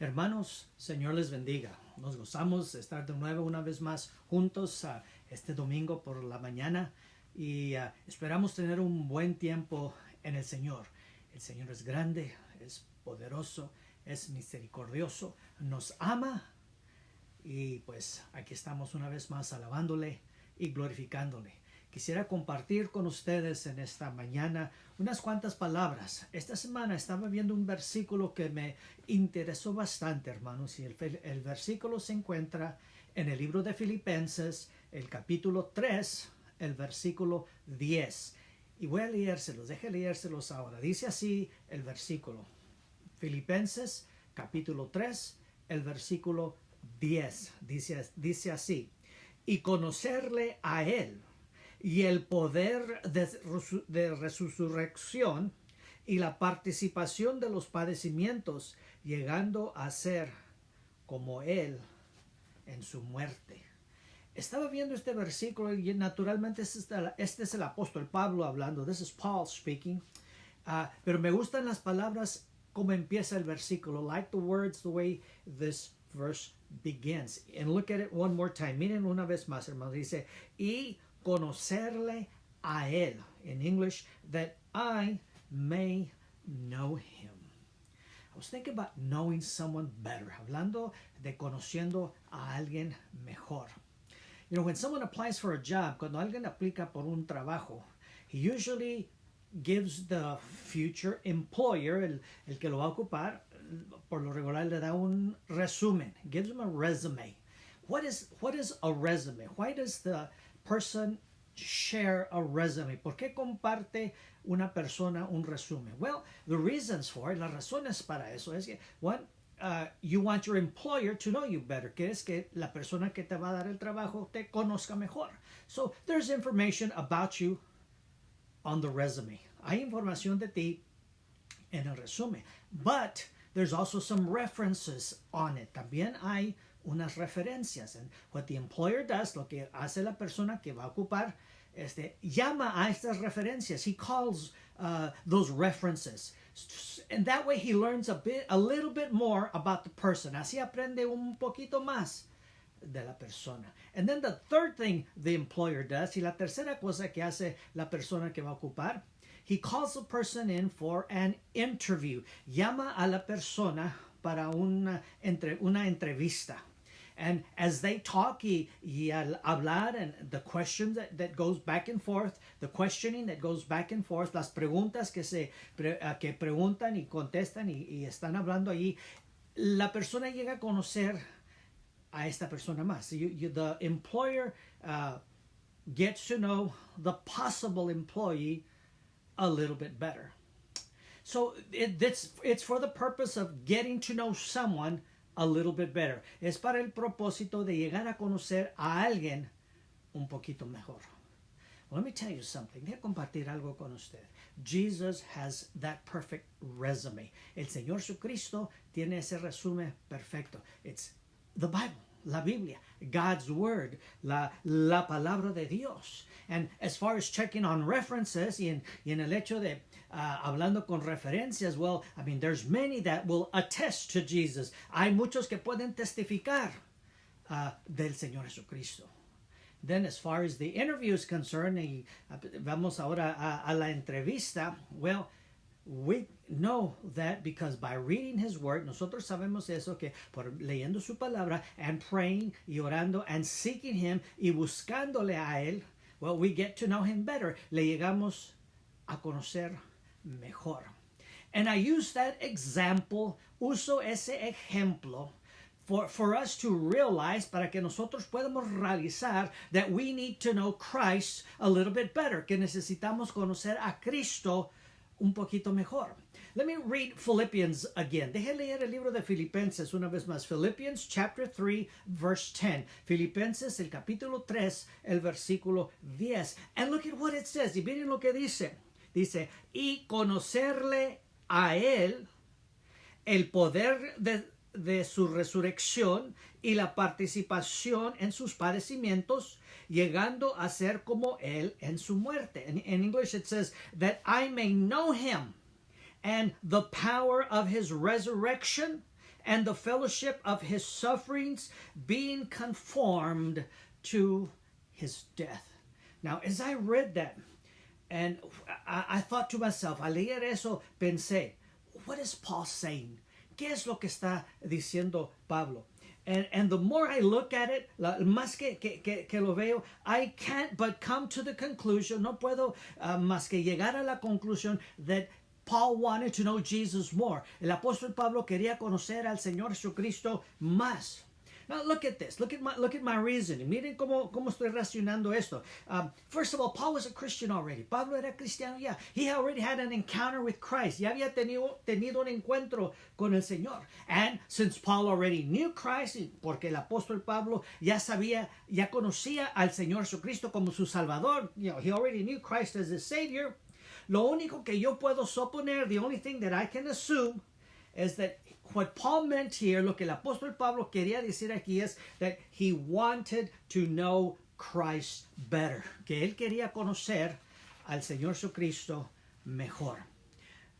Hermanos, Señor les bendiga. Nos gozamos de estar de nuevo una vez más juntos este domingo por la mañana y esperamos tener un buen tiempo en el Señor. El Señor es grande, es poderoso, es misericordioso, nos ama y pues aquí estamos una vez más alabándole y glorificándole. Quisiera compartir con ustedes en esta mañana unas cuantas palabras. Esta semana estaba viendo un versículo que me interesó bastante, hermanos, y el versículo se encuentra en el libro de Filipenses, el capítulo 3, el versículo 10. Y voy a leérselos, deje leérselos ahora. Dice así el versículo. Filipenses, capítulo 3, el versículo 10. Dice así. Y conocerle a Él y el poder de resurrección y la participación de los padecimientos, llegando a ser como Él en su muerte. Estaba viendo este versículo y naturalmente este es el apóstol Pablo hablando. This is Paul speaking. Pero me gustan las palabras como empieza el versículo. Like the words, the way this verse begins. And look at it one more time. Miren una vez más, hermanos. Dice, y conocerle a Él. In English, that I may know Him. I was thinking about knowing someone better. Hablando de conociendo a alguien mejor. You know, when someone applies for a job, cuando alguien aplica por un trabajo, he usually gives the future employer, el que lo va a ocupar, por lo regular le da un resumen. Gives him a resume. What is a resume? Why does the person share a resume? ¿Por qué comparte una persona un resumen? Well, the reasons for it, las razones para eso es que, one, you want your employer to know you better. Quieres que la persona que te va a dar el trabajo te conozca mejor. So, there's information about you on the resume. Hay información de ti en el resumen. But there's also some references on it. También hay unas referencias. And what the employer does, lo que hace la persona que va a ocupar, llama a estas referencias. He calls those references. And that way he learns a little bit more about the person. Así aprende un poquito más de la persona. And then the third thing the employer does, y la tercera cosa que hace la persona que va a ocupar, he calls the person in for an interview. Llama a la persona para una entrevista. And as they talk y al hablar, and the questions that goes back and forth, the questioning that goes back and forth, las preguntas que preguntan y contestan y están hablando allí, la persona llega a conocer a esta persona más. The employer gets to know the possible employee a little bit better. So it's for the purpose of getting to know someone a little bit better. Es para el propósito de llegar a conocer a alguien un poquito mejor. Well, let me tell you something. Voy a compartir algo con usted. Jesus has that perfect resume. El Señor Jesucristo tiene ese resumen perfecto. It's the Bible, la Biblia, God's Word, la palabra de Dios. And as far as checking on references y en el hecho de hablando con referencias, well, I mean, there's many that will attest to Jesus. Hay muchos que pueden testificar del Señor Jesucristo. Then as far as the interview is concerned, y vamos ahora a la entrevista, well, we know that because by reading His Word, nosotros sabemos eso, que por leyendo su palabra and praying y orando and seeking Him y buscándole a Él, well, we get to know Him better. Le llegamos a conocer mejor. And I use that example, uso ese ejemplo for us to realize, para que nosotros podamos realizar that we need to know Christ a little bit better, que necesitamos conocer a Cristo un poquito mejor. Let me read Philippians again. Deje leer el libro de Filipenses una vez más. Philippians chapter 3, verse 10. Filipenses, el capítulo 3, el versículo 10. And look at what it says. Y miren lo que dice. Dice, y conocerle a Él, el poder de su resurrección y la participación en sus padecimientos, llegando a ser como Él en su muerte. In English it says, that I may know Him and the power of His resurrection and the fellowship of his sufferings, being conformed to his death. Now, as I read that, and I thought to myself, al leer eso, pensé, what is Paul saying? ¿Qué es lo que está diciendo Pablo? And the more I look at it, más que lo veo, I can't but come to the conclusion, no puedo más que llegar a la conclusión that Paul wanted to know Jesus more. El apóstol Pablo quería conocer al Señor Jesucristo más. Now look at this. Look at my reasoning. Miren cómo estoy racionando esto. First of all, Paul was a Christian already. Pablo era cristiano ya. He already had an encounter with Christ. Ya había tenido un encuentro con el Señor. And since Paul already knew Christ, porque el apóstol Pablo ya conocía al Señor Jesucristo como su Salvador. You know, he already knew Christ as his Savior. Lo único que yo puedo suponer, the only thing that I can assume, is that what Paul meant here, lo que el apóstol Pablo quería decir aquí es that he wanted to know Christ better. Que él quería conocer al Señor Jesucristo mejor.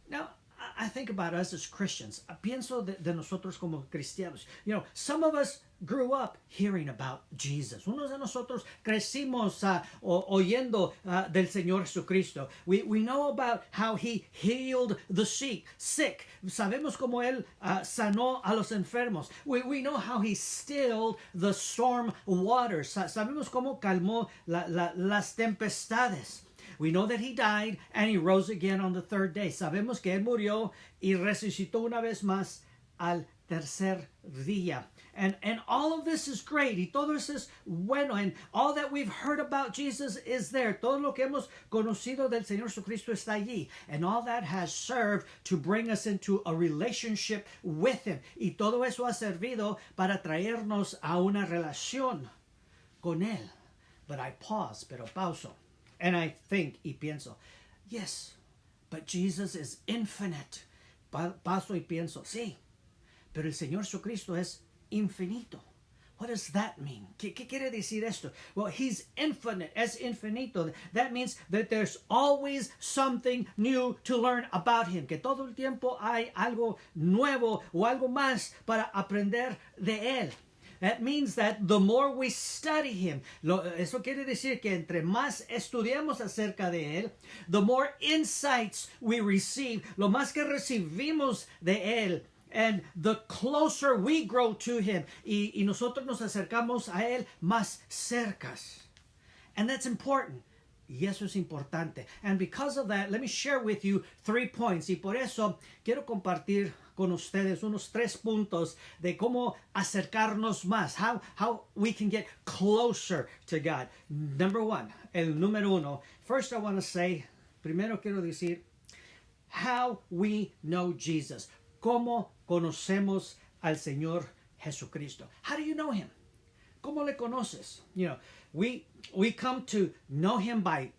Now, I think about us as Christians. Pienso de nosotros como cristianos. You know, some of us grew up hearing about Jesus. Unos de nosotros crecimos oyendo del Señor Jesucristo. We know about how he healed the sick. Sabemos cómo él sanó a los enfermos. We know how he stilled the storm waters. Sabemos cómo calmó las tempestades. We know that he died and he rose again on the third day. Sabemos que él murió y resucitó una vez más al tercer día. And all of this is great. Y todo eso es bueno. And all that we've heard about Jesus is there. Todo lo que hemos conocido del Señor Jesucristo está allí. And all that has served to bring us into a relationship with him. Y todo eso ha servido para traernos a una relación con él. But I pause, pero pauso. And I think y pienso, yes, but Jesus is infinite. Paso y pienso, sí, pero el Señor Jesucristo es infinito. What does that mean? ¿Qué quiere decir esto? Well, he's infinite, es infinito. That means that there's always something new to learn about him. Que todo el tiempo hay algo nuevo o algo más para aprender de él. That means that the more we study him, eso quiere decir que entre más estudiamos acerca de él, the more insights we receive, lo más que recibimos de él, and the closer we grow to him, y nosotros nos acercamos a él más cercas. And that's important. Y eso es importante. And because of that, let me share with you 3 points. Y por eso quiero compartir con ustedes unos 3 puntos de cómo acercarnos más. How we can get closer to God. Number 1, el número 1. First I want to say, primero quiero decir, how we know Jesus. Cómo conocemos al Señor Jesucristo. How do you know him? ¿Cómo le conoces? You know, we come to know him by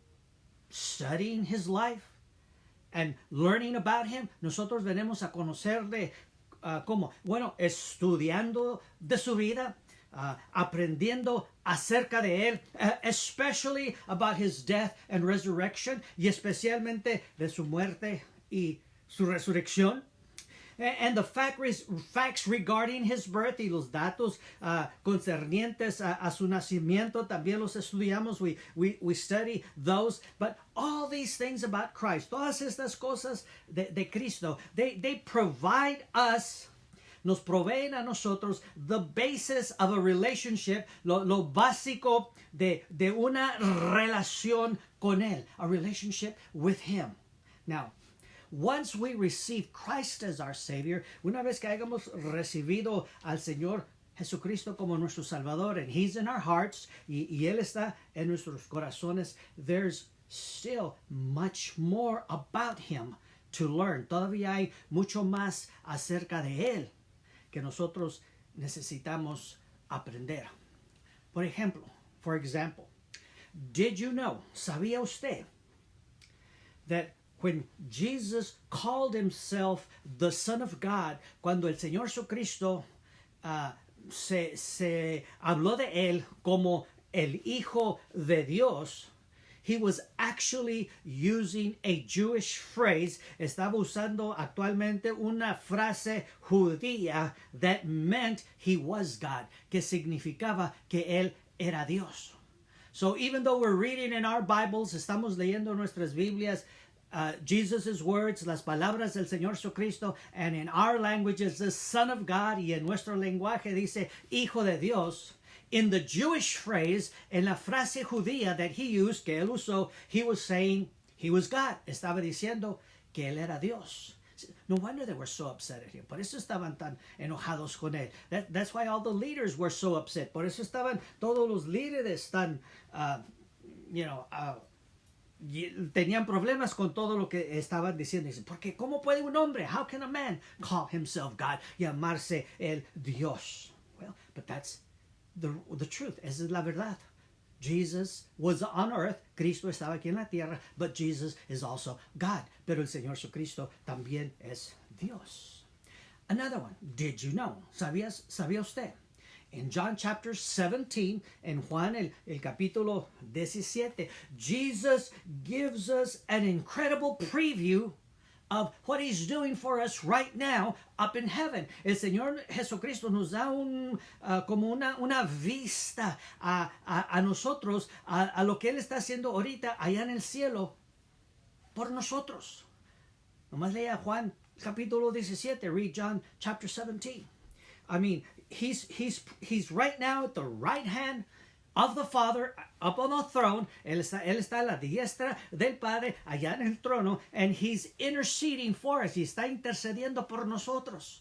studying his life and learning about him. Nosotros venimos a conocerle ¿cómo? Bueno, estudiando de su vida, aprendiendo acerca de él, especially about his death and resurrection, y especialmente de su muerte y su resurrección. And the facts regarding his birth y los datos concernientes a su nacimiento también los estudiamos. We study those. But all these things about Christ, todas estas cosas de Cristo, they provide us, nos proveen a nosotros the basis of a relationship, lo básico de una relación con él, a relationship with him. Now, once we receive Christ as our Savior, una vez que hayamos recibido al Señor Jesucristo como nuestro Salvador, and He's in our hearts, y Él está en nuestros corazones, there's still much more about Him to learn. Todavía hay mucho más acerca de Él que nosotros necesitamos aprender. For example, did you know, ¿sabía usted that when Jesus called himself the Son of God, cuando el Señor Jesucristo se habló de él como el Hijo de Dios, he was actually using a Jewish phrase. Estaba usando actualmente una frase judía that meant he was God, que significaba que él era Dios. So even though we're reading in our Bibles, estamos leyendo nuestras Biblias, Jesus' words, las palabras del Señor Jesucristo, and in our languages, the Son of God, y en nuestro lenguaje dice Hijo de Dios. In the Jewish phrase, en la frase judía that he used, que él usó, he was saying he was God. Estaba diciendo que él era Dios. No wonder they were so upset at him. Por eso estaban tan enojados con él. That's why all the leaders were so upset. Por eso estaban todos los líderes tan, tenían problemas con todo lo que estaban diciendo. Dicen, porque ¿cómo puede un hombre? How can a man call himself God? Llamarse el Dios. Well, but that's the truth. Esa es la verdad. Jesus was on earth. Cristo estaba aquí en la tierra, but Jesus is also God. Pero el Señor Jesucristo también es Dios. Another one. Did you know? ¿Sabía usted? In John chapter 17, en Juan el capítulo 17, Jesus gives us an incredible preview of what he's doing for us right now up in heaven. El Señor Jesucristo nos da como una vista a nosotros, a lo que él está haciendo ahorita allá en el cielo por nosotros. Nomás lea Juan capítulo 17, read John chapter 17. I mean, he's right now at the right hand of the Father, up on the throne. Él está a la diestra del Padre, allá en el trono, and he's interceding for us. Y está intercediendo por nosotros.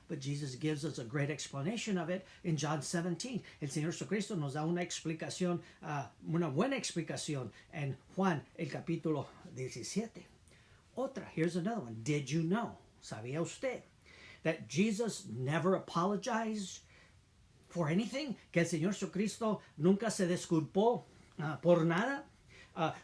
But Jesus gives us a great explanation of it in John 17. El Señor Jesucristo nos da una explicación, una buena explicación en Juan, el capítulo 17. Otra, here's another one. Did you know? ¿Sabía usted that Jesus never apologized for anything? Que el Señor Jesucristo nunca se disculpó por nada.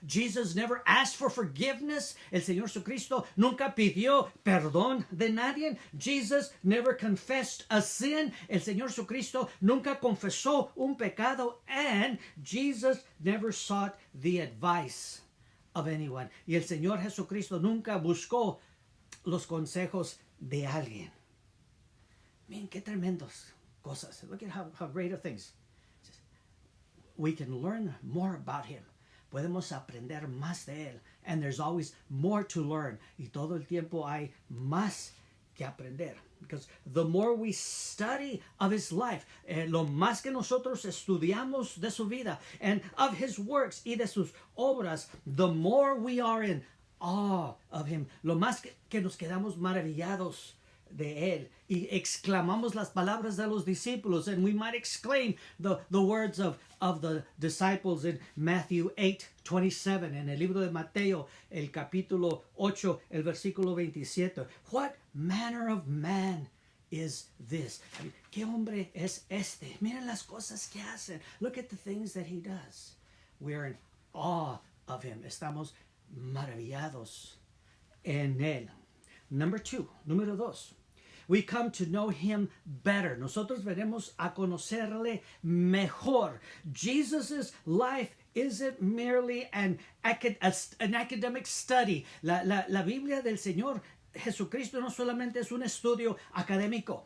Jesus never asked for forgiveness. El Señor Jesucristo nunca pidió perdón de nadie. Jesus never confessed a sin. El Señor Jesucristo nunca confesó un pecado. And Jesus never sought the advice of anyone. Y el Señor Jesucristo nunca buscó los consejos de alguien. Miren qué tremendos cosas. Look at how great are things. We can learn more about him. Podemos aprender más de él. And there's always more to learn. Y todo el tiempo hay más que aprender. Because the more we study of his life, lo más que nosotros estudiamos de su vida, and of his works y de sus obras, the more we are in awe of him. Lo más que nos quedamos maravillados de él y exclamamos las palabras de los discípulos, and we might exclaim the words of the disciples in Matthew 8:27, en el libro de Mateo, el capítulo 8, el versículo 27. What manner of man is this? I mean, ¿qué hombre es este? Miren las cosas que hacen. Look at the things that he does. We're in awe of him. Estamos maravillados en él. Número dos. We come to know him better. Nosotros veremos a conocerle mejor. Jesus' life isn't merely an academic study. La Biblia del Señor Jesucristo no solamente es un estudio académico.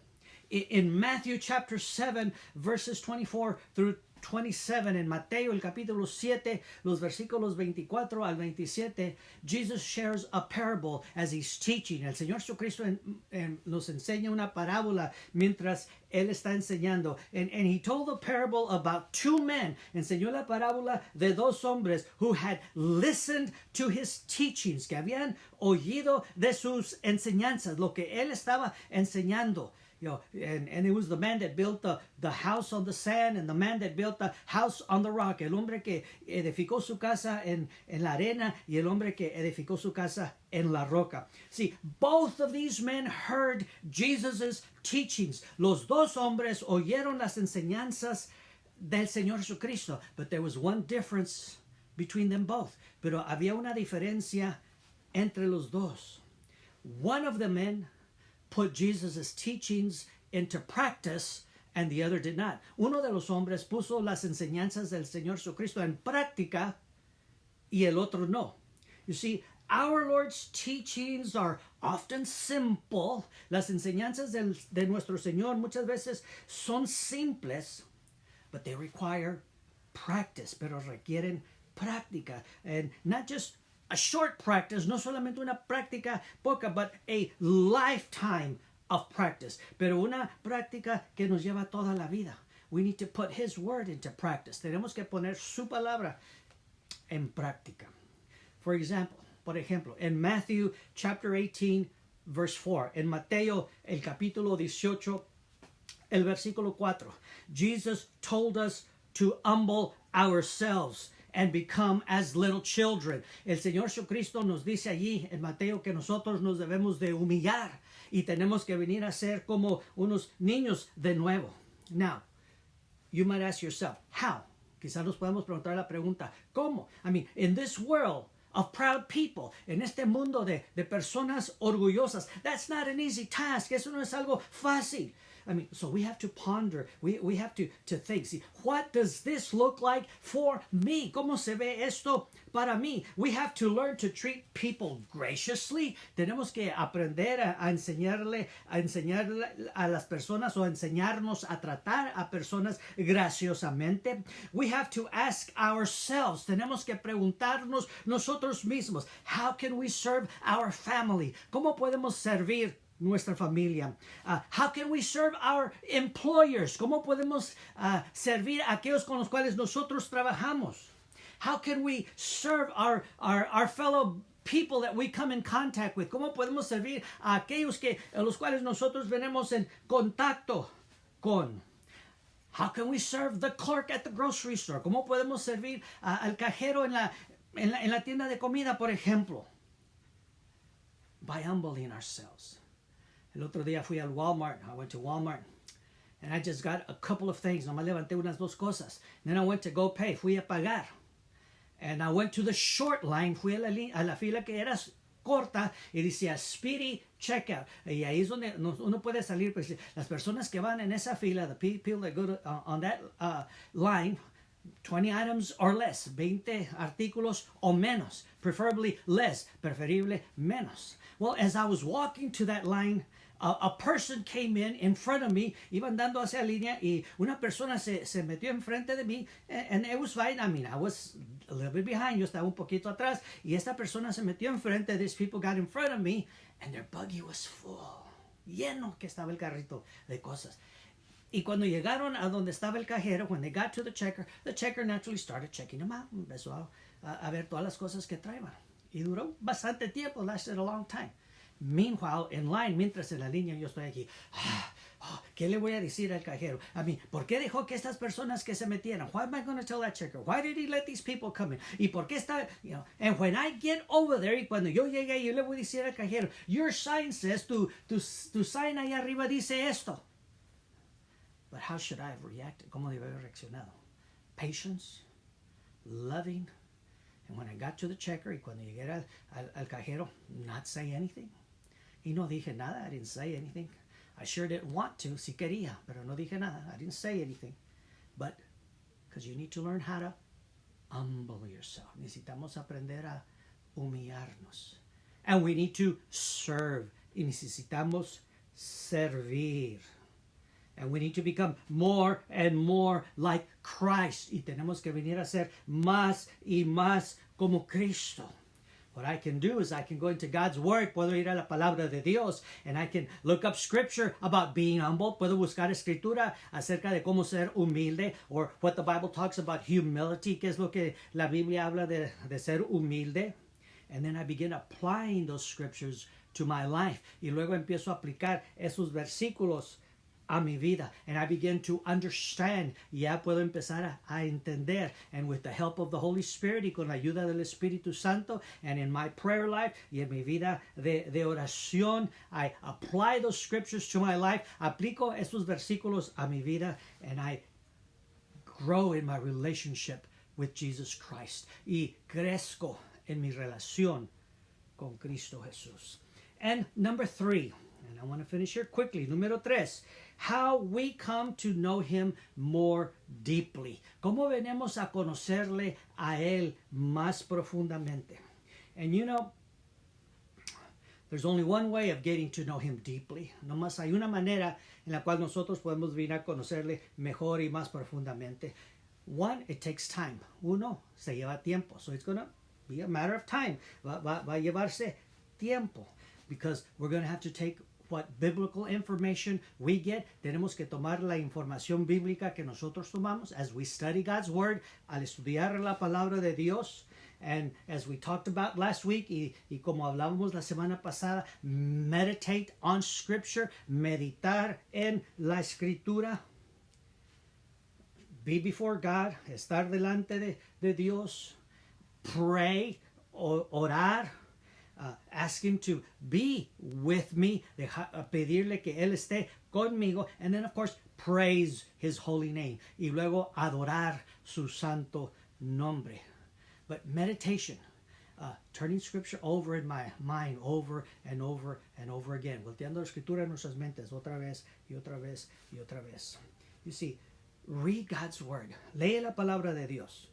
In Matthew chapter 7, verses 24 through 27, en Mateo el capítulo 7, los versículos 24 al 27, Jesus shares a parable as he's teaching. El Señor Jesucristo nos enseña una parábola mientras él está enseñando. And he told the parable about two men. Enseñó la parábola de dos hombres who had listened to his teachings, que habían oído de sus enseñanzas, lo que él estaba enseñando. And it was the man that built the house on the sand and the man that built the house on the rock. El hombre que edificó su casa en la arena y el hombre que edificó su casa en la roca. See, both of these men heard Jesus' teachings. Los dos hombres oyeron las enseñanzas del Señor Jesucristo. But there was one difference between them both. Pero había una diferencia entre los dos. One of the men put Jesus' teachings into practice and the other did not. Uno de los hombres puso las enseñanzas del Señor Jesucristo en práctica y el otro no. You see, our Lord's teachings are often simple. Las enseñanzas de nuestro Señor muchas veces son simples, but they require practice, pero requieren práctica. And not just a short practice, no solamente una práctica poca, but a lifetime of practice. Pero una práctica que nos lleva toda la vida. We need to put His word into practice. Tenemos que poner su palabra en práctica. For example, por ejemplo, en Matthew chapter 18, verse 4, en Mateo el capítulo 18, el versículo 4, Jesus told us to humble ourselves and become as little children. El Señor Jesucristo nos dice allí en Mateo que nosotros nos debemos de humillar y tenemos que venir a ser como unos niños de nuevo. Now, you might ask yourself, how? Quizás nos podemos preguntar la pregunta, ¿cómo? I mean, in this world of proud people, en este mundo de personas orgullosas, that's not an easy task. Eso no es algo fácil. I mean, so we have to ponder, we have to think, see, what does this look like for me? ¿Cómo se ve esto para mí? We have to learn to treat people graciously. Tenemos que aprender a enseñarle a las personas o enseñarnos a tratar a personas graciosamente. We have to ask ourselves, tenemos que preguntarnos nosotros mismos, how can we serve our family? ¿Cómo podemos servir nuestra familia? How can we serve our employers? ¿Cómo podemos servir a aquellos con los cuales nosotros trabajamos? How can we serve our fellow people that we come in contact with? ¿Cómo podemos servir a aquellos a los cuales nosotros venimos en contacto con? How can we serve the clerk at the grocery store? ¿Cómo podemos servir al cajero en la tienda de comida, por ejemplo? By humbling ourselves. El otro día fui al Walmart. I went to Walmart. And I just got a couple of things. Nomás levanté unas dos cosas. Then I went to go pay. Fui a pagar. And I went to the short line. Fui a la fila que era corta. Y decía Speedy Checkout. Y ahí es donde uno puede salir. Pues, las personas que van en esa fila, the people that go on that line, 20 items or less. 20 artículos o menos. Preferably less. Preferible menos. Well, as I was walking to that line, a person came in front of me, iba andando hacia la línea y una persona se metió enfrente de mí, and it was fine. I mean, I was a little bit behind, yo estaba un poquito atrás, y esta persona se metió enfrente, these people got in front of me, and their buggy was full, lleno que estaba el carrito de cosas. Y cuando llegaron a donde estaba el cajero, when they got to the checker naturally started checking them out, empezó a ver todas las cosas que traían. Y duró bastante tiempo, lasted a long time. Meanwhile, in line, mientras en la línea yo estoy aquí, ¿qué le voy a decir al cajero? I mean, ¿por qué dejó que estas personas que se metieran? Why am I going to tell that checker? Why did he let these people come in? ¿Y por qué está, you know? And when I get over there, y cuando yo llegue, yo le voy a decir al cajero, your sign says, tu sign ahí arriba dice esto. But how should I have reacted? ¿Cómo debe haber reaccionado? Patience, loving, and when I got to the checker, y cuando llegué al cajero, not say anything. Y no dije nada. I didn't say anything. I sure didn't want to. Si quería, pero no dije nada. I didn't say anything. But, because you need to learn how to humble yourself. Necesitamos aprender a humillarnos. And we need to serve. Y necesitamos servir. And we need to become more and more like Christ. Y tenemos que venir a ser más y más como Cristo. What I can do is I can go into God's Word, puedo ir a la palabra de Dios, and I can look up scripture about being humble. Puedo buscar escritura acerca de cómo ser humilde, or what the Bible talks about humility, que es lo que la Biblia habla de ser humilde. And then I begin applying those scriptures to my life. Y luego empiezo a aplicar esos versículos a mi vida, and I begin to understand. Ya puedo empezar a entender, and with the help of the Holy Spirit y con la ayuda del Espíritu Santo, and in my prayer life y en mi vida de oración, I apply those scriptures to my life. Aplico esos versículos a mi vida, and I grow in my relationship with Jesus Christ. Y crezco en mi relación con Cristo Jesús. And number 3. And I want to finish here quickly. Número 3. How we come to know him more deeply. Cómo venimos a conocerle a él más profundamente. And you know, there's only one way of getting to know him deeply. No más hay una manera en la cual nosotros podemos venir a conocerle mejor y más profundamente. One, it takes time. Uno, se lleva tiempo. So it's going to be a matter of time. Va a llevarse tiempo. Because we're going to have to take what biblical information we get. Tenemos que tomar la información bíblica que nosotros tomamos as we study God's Word, al estudiar la palabra de Dios. And as we talked about last week, y como hablábamos la semana pasada, meditate on Scripture, meditar en la Escritura. Be before God, estar delante de Dios. Pray, orar. Ask him to be with me, pedirle que él esté conmigo, and then of course praise his holy name, y luego adorar su santo nombre. But meditation, turning scripture over in my mind over and over and over again, volteando la escritura en nuestras mentes otra vez y otra vez y otra vez. You see, read God's word, lee la palabra de Dios.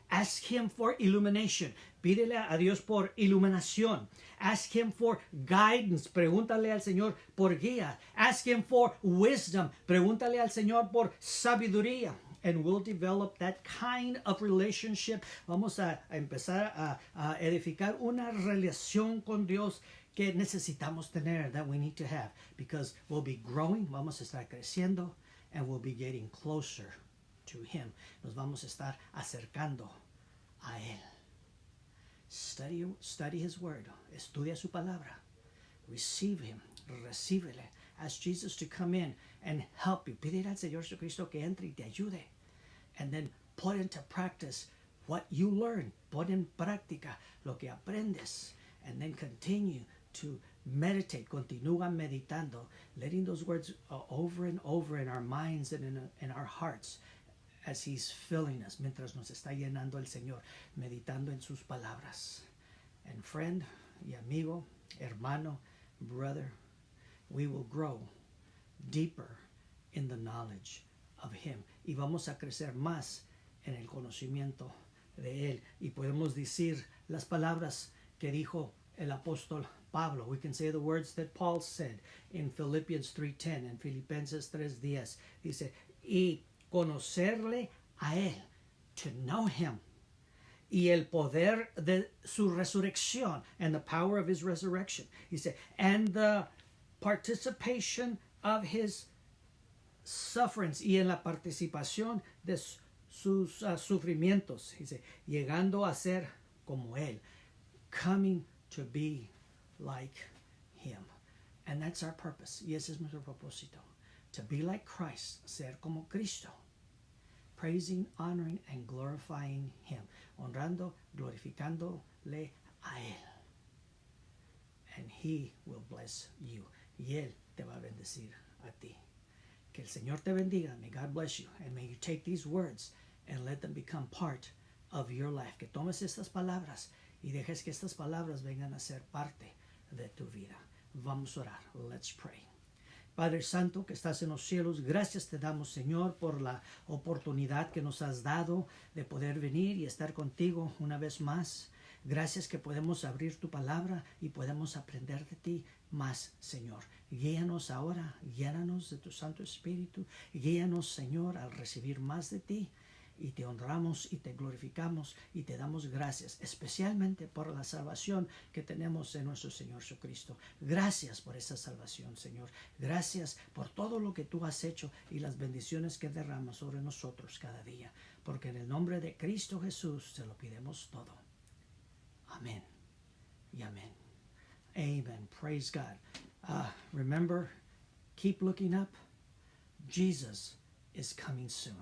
Ask him for illumination. Pídele a Dios por iluminación. Ask him for guidance. Pregúntale al Señor por guía. Ask him for wisdom. Pregúntale al Señor por sabiduría. And we'll develop that kind of relationship. Vamos a empezar a edificar una relación con Dios que necesitamos tener, that we need to have. Because we'll be growing, vamos a estar creciendo, and we'll be getting closer to him. Nos vamos a estar acercando a él. Study his word. Estudia su palabra. Receive him. Recíbele. Ask Jesus to come in and help you. Pídele al Señor Jesucristo que entre y te ayude. And then put into practice what you learn. Pon en práctica lo que aprendes. And then continue to meditate. Continúa meditando. Letting those words over and over in our minds and in our hearts. As he's filling us, mientras nos está llenando el Señor, meditando en sus palabras. And friend y amigo, hermano, brother, we will grow deeper in the knowledge of him. Y vamos a crecer más en el conocimiento de él. Y podemos decir las palabras que dijo el apóstol Pablo. We can say the words that Paul said in Philippians 3:10 and Filipenses 3:10. Dice, y conocerle a él, to know him, y el poder de su resurrección, and the power of his resurrection. He said, and the participation of his sufferings, y en la participación de sus sufrimientos. He said, llegando a ser como él, coming to be like him. And that's our purpose. Y ese es nuestro propósito. To be like Christ, ser como Cristo. Praising, honoring, and glorifying him. Honrando, glorificándole a él. And he will bless you. Y él te va a bendecir a ti. Que el Señor te bendiga. May God bless you. And may you take these words and let them become part of your life. Que tomes estas palabras y dejes que estas palabras vengan a ser parte de tu vida. Vamos a orar. Let's pray. Padre Santo que estás en los cielos, gracias te damos, Señor, por la oportunidad que nos has dado de poder venir y estar contigo una vez más. Gracias que podemos abrir tu palabra y podemos aprender de ti más, Señor. Guíanos ahora, llénanos de tu Santo Espíritu. Guíanos, Señor, al recibir más de ti. Y te honramos y te glorificamos y te damos gracias, especialmente por la salvación que tenemos en nuestro Señor Jesucristo. Gracias por esa salvación, Señor. Gracias por todo lo que tú has hecho y las bendiciones que derramas sobre nosotros cada día. Porque en el nombre de Cristo Jesús te lo pidemos todo. Amén y amén. Amen. Praise God. Remember, keep looking up. Jesus is coming soon.